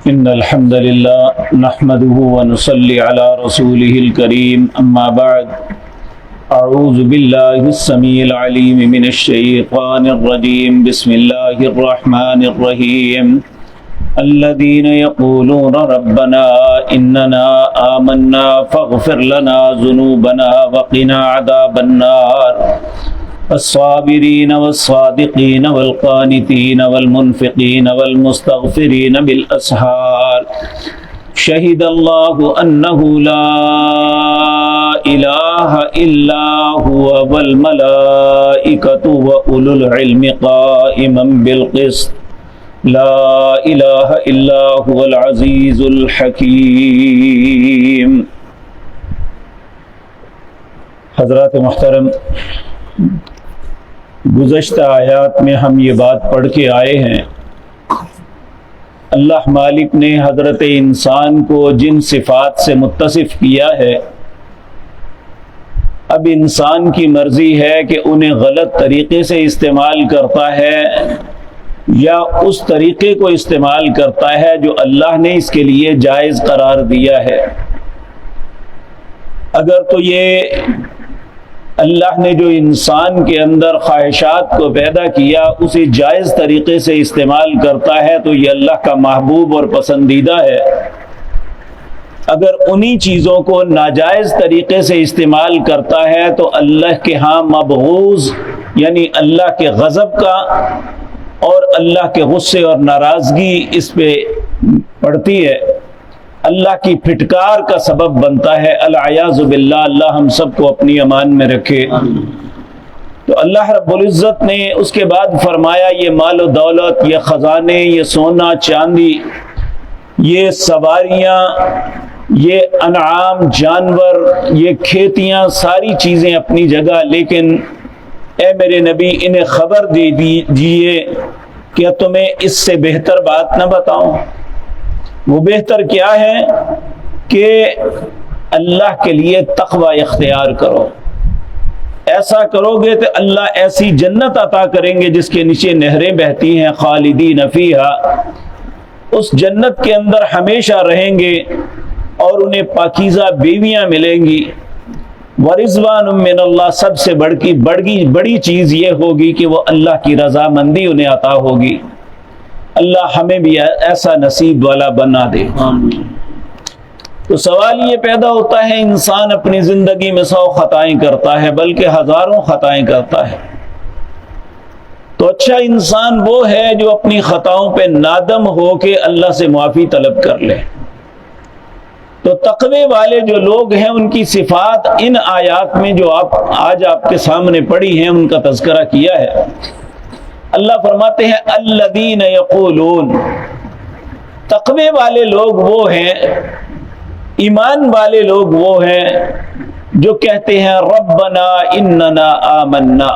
إن الحمد لله نحمده ونصلي على رسوله الكريم أما بعد أعوذ بالله السميع العليم من الشيطان الرجيم بسم الله الرحمن الرحيم الذين يقولون ربنا إننا آمنا فاغفر لنا ذنوبنا وقنا عذاب النار الصابرين والصادقين والقانتين والمنفقين والمستغفرين بالأسحار شهد الله أنه لا إله إلا هو والملائكة وأولو العلم قائما بالقسط لا إله إلا هو العزيز الحكيم۔ حضرات محترم، گزشتہ آیات میں ہم یہ بات پڑھ کے آئے ہیں، اللہ مالک نے حضرت انسان کو جن صفات سے متصف کیا ہے، اب انسان کی مرضی ہے کہ انہیں غلط طریقے سے استعمال کرتا ہے یا اس طریقے کو استعمال کرتا ہے جو اللہ نے اس کے لیے جائز قرار دیا ہے۔ اگر تو یہ اللہ نے جو انسان کے اندر خواہشات کو پیدا کیا اسے جائز طریقے سے استعمال کرتا ہے تو یہ اللہ کا محبوب اور پسندیدہ ہے۔ اگر انہی چیزوں کو ناجائز طریقے سے استعمال کرتا ہے تو اللہ کے ہاں مبغوض یعنی اللہ کے غضب کا اور اللہ کے غصے اور ناراضگی اس پہ پڑتی ہے، اللہ کی پھٹکار کا سبب بنتا ہے۔ العیاذ باللہ، اللہ ہم سب کو اپنی امان میں رکھے۔ تو اللہ رب العزت نے اس کے بعد فرمایا یہ مال و دولت، یہ خزانے، یہ سونا چاندی، یہ سواریاں، یہ انعام جانور، یہ کھیتیاں، ساری چیزیں اپنی جگہ، لیکن اے میرے نبی انہیں خبر دے دیجیے کہ تمہیں اس سے بہتر بات نہ بتاؤں۔ وہ بہتر کیا ہے کہ اللہ کے لیے تقوی اختیار کرو۔ ایسا کرو گے تو اللہ ایسی جنت عطا کریں گے جس کے نیچے نہریں بہتی ہیں، خالدین فیہا، اس جنت کے اندر ہمیشہ رہیں گے اور انہیں پاکیزہ بیویاں ملیں گی۔ ورضوان من اللہ، سب سے بڑی چیز یہ ہوگی کہ وہ اللہ کی رضامندی انہیں عطا ہوگی۔ اللہ ہمیں بھی ایسا نصیب والا بنا دے۔ تو سوال یہ پیدا ہوتا ہے، انسان اپنی زندگی میں 100 خطائیں کرتا ہے بلکہ ہزاروں خطائیں کرتا ہے، تو اچھا انسان وہ ہے جو اپنی خطاؤں پہ نادم ہو کے اللہ سے معافی طلب کر لے۔ تو تقوی والے جو لوگ ہیں ان کی صفات ان آیات میں جو آج آپ کے سامنے پڑھی ہیں ان کا تذکرہ کیا ہے۔ اللہ فرماتے ہیں الذین یقولون، تقوی والے لوگ وہ ہیں، ایمان والے لوگ وہ ہیں جو کہتے ہیں ربنا اننا آمنا،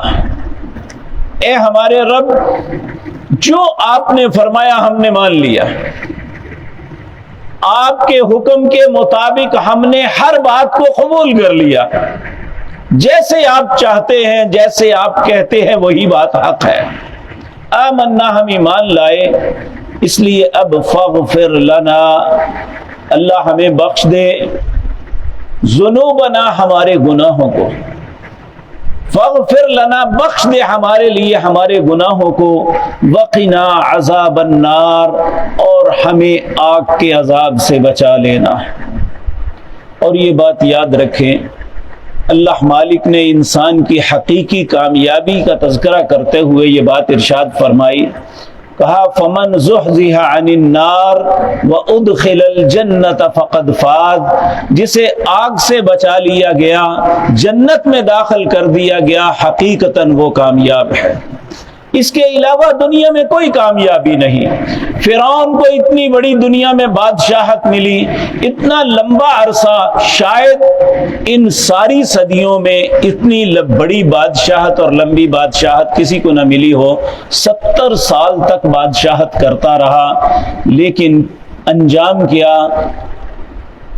اے ہمارے رب جو آپ نے فرمایا ہم نے مان لیا، آپ کے حکم کے مطابق ہم نے ہر بات کو قبول کر لیا، جیسے آپ چاہتے ہیں جیسے آپ کہتے ہیں وہی بات حق ہے۔ آمنا، ہم ایمان لائے، اس لیے اب فاغفر لنا، اللہ ہمیں بخش دے، ذنوبنا، ہمارے گناہوں کو، فاغفر لنا، بخش دے ہمارے لیے ہمارے گناہوں کو، وقنا عذاب النار، اور ہمیں آگ کے عذاب سے بچا لینا۔ اور یہ بات یاد رکھیں، اللہ مالک نے انسان کی حقیقی کامیابی کا تذکرہ کرتے ہوئے یہ بات ارشاد فرمائی، کہا فمن زحزح عن النار وادخل الجنت فقد فاز، جسے آگ سے بچا لیا گیا، جنت میں داخل کر دیا گیا، حقیقتاً وہ کامیاب ہے۔ اس کے علاوہ دنیا میں کوئی کامیابی نہیں۔ فرعون کو اتنی بڑی دنیا میں بادشاہت ملی، اتنا لمبا عرصہ، شاید ان ساری صدیوں میں اتنی بڑی بادشاہت اور لمبی بادشاہت کسی کو نہ ملی ہو۔ 70 سال تک بادشاہت کرتا رہا، لیکن انجام کیا؟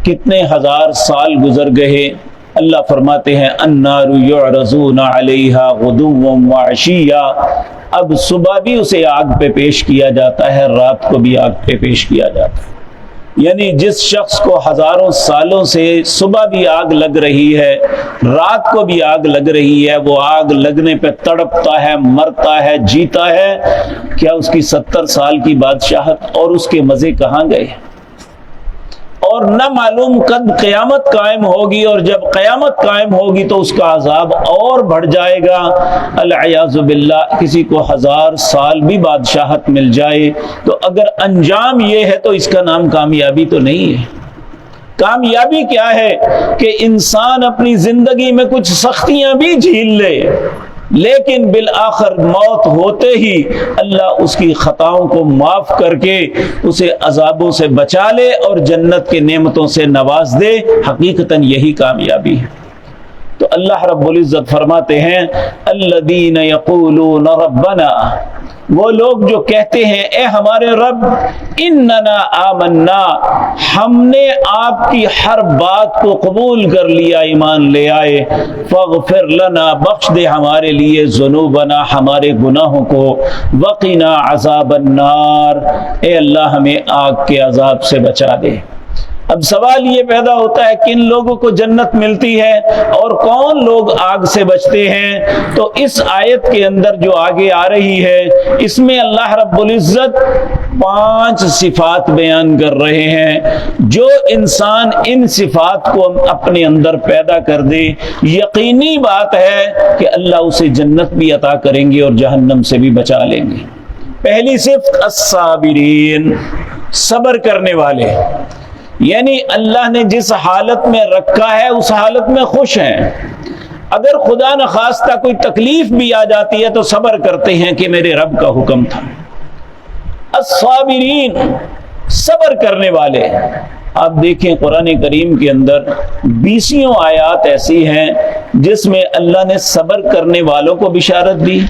کتنے ہزار سال گزر گئے، اللہ فرماتے ہیں النار یعرضون علیہا غدوا وعشیا، اب صبح بھی اسے آگ پہ پیش کیا جاتا ہے، رات کو بھی آگ پہ پیش کیا جاتا ہے۔ یعنی جس شخص کو ہزاروں سالوں سے صبح بھی آگ لگ رہی ہے، رات کو بھی آگ لگ رہی ہے، وہ آگ لگنے پہ تڑپتا ہے، مرتا ہے، جیتا ہے، کیا اس کی 70 سال کی بادشاہت اور اس کے مزے کہاں گئے؟ اور نہ معلوم کب قیامت قائم ہوگی، اور جب قیامت قائم ہوگی تو اس کا عذاب اور بڑھ جائے گا۔ العیاذ باللہ، کسی کو 1000 سال بھی بادشاہت مل جائے تو اگر انجام یہ ہے تو اس کا نام کامیابی تو نہیں ہے۔ کامیابی کیا ہے کہ انسان اپنی زندگی میں کچھ سختیاں بھی جھیل لے، لیکن بالآخر موت ہوتے ہی اللہ اس کی خطاؤں کو معاف کر کے اسے عذابوں سے بچا لے اور جنت کے نعمتوں سے نواز دے۔ حقیقتاً یہی کامیابی ہے۔ تو اللہ رب العزت فرماتے ہیں الذین یقولون ربنا، وہ لوگ جو کہتے ہیں اے ہمارے رب، اننا آمنا، ہم نے آپ کی ہر بات کو قبول کر لیا، ایمان لے آئے، فاغفر لنا، بخش دے ہمارے لیے ذنوبنا، ہمارے گناہوں کو، وقنا عذاب النار، اے اللہ ہمیں آگ کے عذاب سے بچا دے۔ اب سوال یہ پیدا ہوتا ہے کن لوگوں کو جنت ملتی ہے اور کون لوگ آگ سے بچتے ہیں؟ تو اس آیت کے اندر جو آگے آ رہی ہے اس میں اللہ رب العزت 5 صفات بیان کر رہے ہیں۔ جو انسان ان صفات کو اپنے اندر پیدا کر دے، یقینی بات ہے کہ اللہ اسے جنت بھی عطا کریں گے اور جہنم سے بھی بچا لیں گے۔ پہلی صفت الصابرین، صبر کرنے والے، یعنی اللہ نے جس حالت میں رکھا ہے اس حالت میں خوش ہیں۔ اگر خدا نخواستہ کوئی تکلیف بھی آ جاتی ہے تو صبر کرتے ہیں کہ میرے رب کا حکم تھا۔ الصابرین، صبر کرنے والے۔ آپ دیکھیں قرآن کریم کے اندر 20 آیات ایسی ہیں جس میں اللہ نے صبر کرنے والوں کو بشارت دی،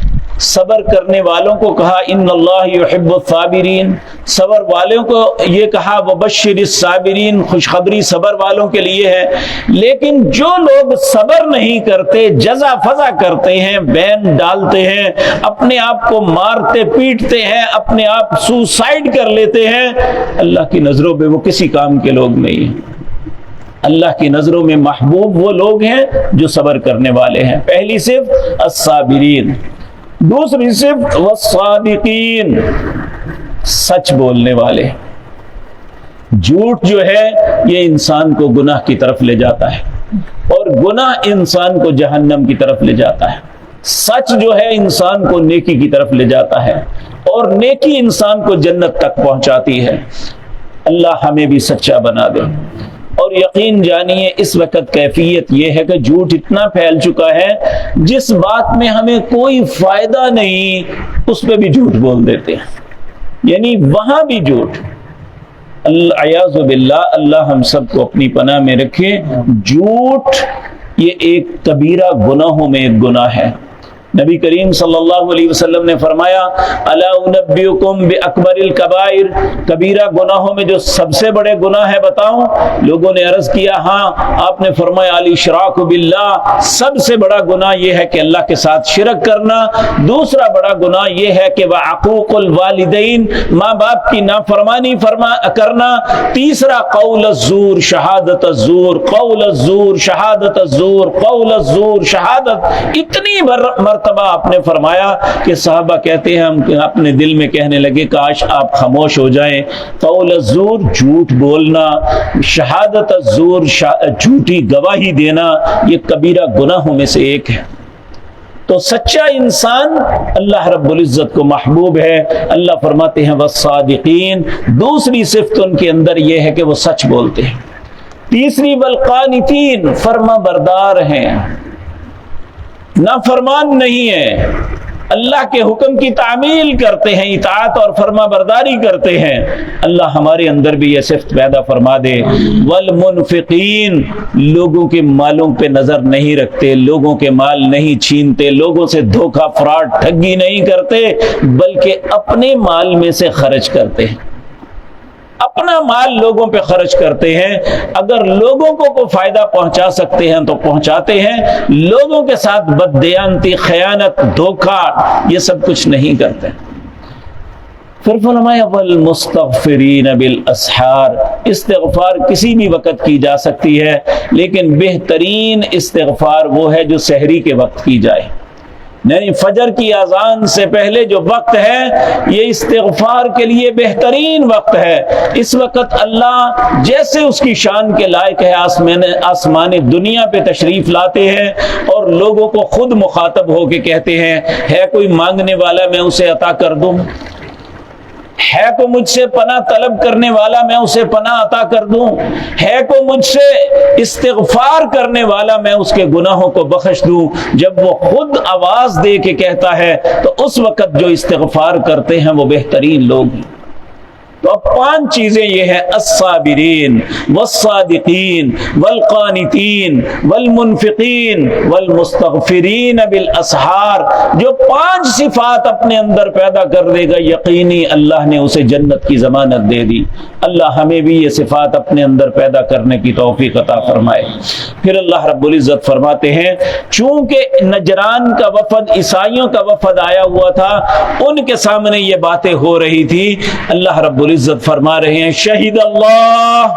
صبر کرنے والوں کو کہا ان اللہ یحب الصابرین، صبر والوں کو یہ کہا وبشر الصابرین، خوشخبری صبر والوں کے لیے ہے۔ لیکن جو لوگ صبر نہیں کرتے، جزا فضا کرتے ہیں، بین ڈالتے ہیں، اپنے آپ کو مارتے پیٹتے ہیں، اپنے آپ سوسائڈ کر لیتے ہیں، اللہ کی نظروں میں وہ کسی کام کے لوگ نہیں ہیں۔ اللہ کی نظروں میں محبوب وہ لوگ ہیں جو صبر کرنے والے ہیں۔ پہلی صفت الصابرین۔ دوسری صفت والصادقین، سچ بولنے والے۔ جھوٹ جو ہے یہ انسان کو گناہ کی طرف لے جاتا ہے اور گناہ انسان کو جہنم کی طرف لے جاتا ہے۔ سچ جو ہے انسان کو نیکی کی طرف لے جاتا ہے اور نیکی انسان کو جنت تک پہنچاتی ہے۔ اللہ ہمیں بھی سچا بنا دے۔ اور یقین جانیے اس وقت کیفیت یہ ہے کہ جھوٹ اتنا پھیل چکا ہے جس بات میں ہمیں کوئی فائدہ نہیں اس پہ بھی جھوٹ بول دیتے ہیں، یعنی وہاں بھی جھوٹ۔ العیاذ باللہ، اللہ ہم سب کو اپنی پناہ میں رکھے۔ جھوٹ یہ ایک کبیرہ گناہوں میں ایک گناہ ہے۔ نبی کریم صلی اللہ علیہ وسلم نے فرمایا الا انبئکم باکبر الکبائر، کبیرہ گناہوں میں جو سب سے بڑے گناہ ہے بتاؤں؟ لوگوں نے عرض کیا ہاں۔ آپ نے فرمایا الاشراک باللہ، سب سے بڑا گناہ یہ ہے کہ اللہ کے ساتھ شرک کرنا۔ دوسرا بڑا گناہ یہ ہے کہ وعقوق الوالدین، ماں باپ کی نافرمانی کرنا۔ تیسرا قول الزور، شہادت الزور، قول الزور، شہادت الزور، قول الزور، شہادت۔ اتنی مرتبہ آپ نے فرمایا کہ صحابہ کہتے ہیں ہم اپنے دل میں کہنے لگے کاش آپ خاموش ہو جائیں۔ قول الزور، جھوٹ بولنا، شہادت الزور، جھوٹی گواہی دینا، یہ کبیرہ گناہوں میں سے ایک ہے۔ تو سچا انسان اللہ رب العزت کو محبوب ہے۔ اللہ فرماتے ہیں والصادقین، دوسری صفت ان کے اندر یہ ہے کہ وہ سچ بولتے ہیں۔ تیسری والقانتین، فرما بردار ہیں، نافرمان نہیں ہے، اللہ کے حکم کی تعمیل کرتے ہیں، اطاعت اور فرما برداری کرتے ہیں۔ اللہ ہمارے اندر بھی یہ صفت پیدا فرما دے۔ والمنفقین، لوگوں کے مالوں پہ نظر نہیں رکھتے، لوگوں کے مال نہیں چھینتے، لوگوں سے دھوکہ فراڈ ٹھگی نہیں کرتے، بلکہ اپنے مال میں سے خرچ کرتے ہیں۔ اپنا مال لوگوں پہ خرچ کرتے ہیں، اگر لوگوں کو کوئی فائدہ پہنچا سکتے ہیں تو پہنچاتے ہیں، لوگوں کے ساتھ بددیانتی، خیانت، دھوکہ یہ سب کچھ نہیں کرتے۔ پھر فرمایا والمستغفرین بالاسحار، استغفار کسی بھی وقت کی جا سکتی ہے، لیکن بہترین استغفار وہ ہے جو سحری کے وقت کی جائے، یعنی فجر کی اذان سے پہلے جو وقت ہے یہ استغفار کے لیے بہترین وقت ہے۔ اس وقت اللہ جیسے اس کی شان کے لائق ہے آسمان دنیا پہ تشریف لاتے ہیں اور لوگوں کو خود مخاطب ہو کے کہتے ہیں، ہے کوئی مانگنے والا میں اسے عطا کر دوں، ہے کوئی مجھ سے پناہ طلب کرنے والا میں اسے پناہ عطا کر دوں، ہے کوئی مجھ سے استغفار کرنے والا میں اس کے گناہوں کو بخش دوں۔ جب وہ خود آواز دے کے کہتا ہے تو اس وقت جو استغفار کرتے ہیں وہ بہترین لوگ ہیں۔ تو اب 5 چیزیں یہ ہیں، الصابرین والصادقین والقانتین والمنفقین والمستغفرین بالاسحار، جو 5 صفات اپنے اندر پیدا کر دے گا یقینی اللہ نے اسے جنت کی ضمانت دے دی۔ اللہ ہمیں بھی یہ صفات اپنے اندر پیدا کرنے کی توفیق عطا فرمائے۔ پھر اللہ رب العزت فرماتے ہیں چونکہ نجران کا وفد، عیسائیوں کا وفد آیا ہوا تھا، ان کے سامنے یہ باتیں ہو رہی تھی، اللہ رب العزت فرما رہے ہیں شہید اللہ،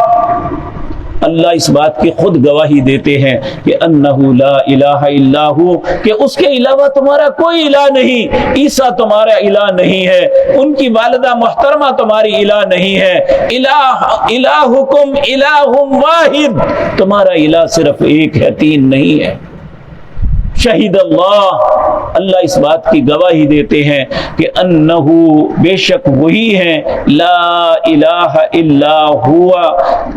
اللہ اس بات کی خود گواہی دیتے ہیں کہ انہ لا الہ الا ہو، کہ اس کے علاوہ تمہارا کوئی الہ نہیں، عیسیٰ تمہارا الہ نہیں ہے، ان کی والدہ محترمہ تمہاری الہ نہیں ہے، الہکم الہ واحد، تمہارا الہ صرف ایک ہے، 3 نہیں ہے۔ شہید اللہ، اللہ اس بات کی گواہی دیتے ہیں کہ انہو، بے شک وہی ہیں، لا الہ الا ہوا،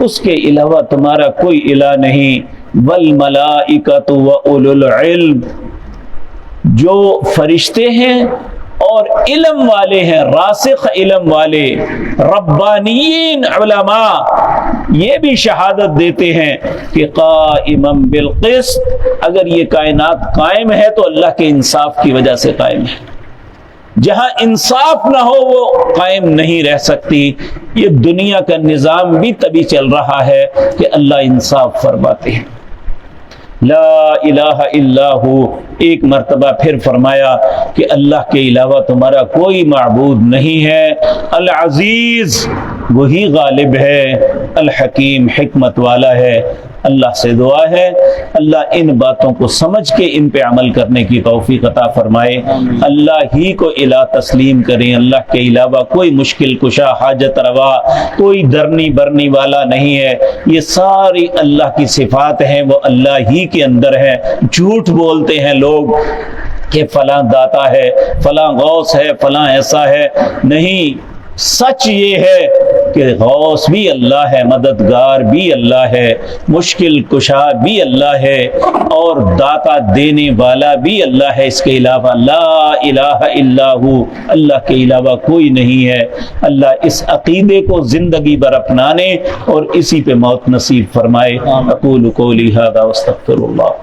اس کے علاوہ تمہارا کوئی الہ نہیں، والملائکۃ واولو العلم، جو فرشتے ہیں اور علم والے ہیں، راسخ علم والے، ربانیین علماء، یہ بھی شہادت دیتے ہیں کہ قائما بالقسط، اگر یہ کائنات قائم ہے تو اللہ کے انصاف کی وجہ سے قائم ہے، جہاں انصاف نہ ہو وہ قائم نہیں رہ سکتی۔ یہ دنیا کا نظام بھی تبھی چل رہا ہے کہ اللہ انصاف فرماتے ہیں۔ لا الہ الا ہو، ایک مرتبہ پھر فرمایا کہ اللہ کے علاوہ تمہارا کوئی معبود نہیں ہے، العزیز، وہی غالب ہے، الحکیم، حکمت والا ہے۔ اللہ سے دعا ہے اللہ ان باتوں کو سمجھ کے ان پہ عمل کرنے کی توفیق عطا فرمائے، اللہ ہی کو الہ تسلیم کریں، اللہ کے علاوہ کوئی مشکل کشا، حاجت روا، کوئی درنی برنی والا نہیں ہے، یہ ساری اللہ کی صفات ہیں، وہ اللہ ہی کے اندر ہے۔ جھوٹ بولتے ہیں لوگ کہ فلاں داتا ہے، فلاں غوث ہے، فلاں ایسا ہے، نہیں، سچ یہ ہے کہ غوث بھی اللہ ہے، مددگار بھی اللہ ہے، مشکل کشا بھی اللہ ہے، اور داتا دینے والا بھی اللہ ہے، اس کے علاوہ لا الہ الا ہو، اللہ کے علاوہ کوئی نہیں ہے۔ اللہ اس عقیدے کو زندگی بھر اپنانے اور اسی پہ موت نصیب فرمائے۔ اقول قولی ھذا واستغفر اللہ۔